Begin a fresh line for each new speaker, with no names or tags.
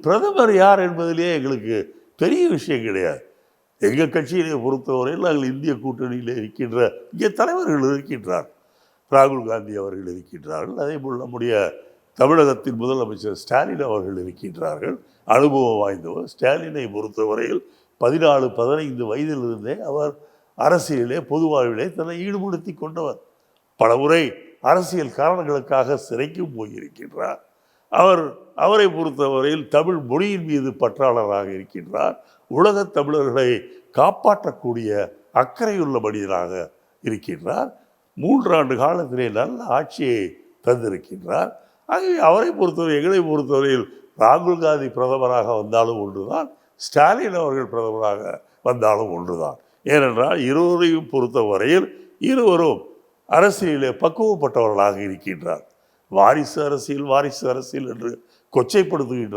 பிரதமர் யார் என்பதிலே எங்களுக்கு பெரிய விஷயம் கிடையாது. எங்கள் கட்சியிலே பொறுத்தவரையில் நாங்கள் இந்திய கூட்டணியில் இருக்கின்ற இங்கே தலைவர்கள் இருக்கின்றார். ராகுல் காந்தி அவர்கள் இருக்கின்றார்கள். அதே போல் நம்முடைய தமிழகத்தின் முதலமைச்சர் ஸ்டாலின் அவர்கள் இருக்கின்றார்கள். அனுபவம் வாய்ந்தவர். ஸ்டாலினை பொறுத்தவரையில் 14-15 வயதிலிருந்தே அவர் அரசியலிலே பொது வாழ்விலே தன்னை ஈடுபடுத்தி கொண்டவர். பலமுறை அரசியல் காரணங்களுக்காக சிறைக்கும் போயிருக்கின்றார். அவரை பொறுத்தவரையில் தமிழ் மொழியின் மீது பற்றாளராக இருக்கின்றார். உலகத் தமிழர்களை காப்பாற்றக்கூடிய அக்கறையுள்ள மனிதராக இருக்கின்றார். 3 ஆண்டு காலத்திலே நல்ல ஆட்சியை தந்திருக்கின்றார். ஆகவே அவரை பொறுத்தவரை எங்களை பொறுத்தவரையில் ராகுல் காந்தி பிரதமராக வந்தாலும் ஒன்றுதான், ஸ்டாலின் அவர்கள் பிரதமராக வந்தாலும் ஒன்றுதான். ஏனென்றால் இருவரையும் பொறுத்தவரையில் இருவரும் அரசியலிலே பக்குவப்பட்டவர்களாக இருக்கின்றார். வாரிசு அரசியல் என்று கொச்சைப்படுத்துகின்றார்.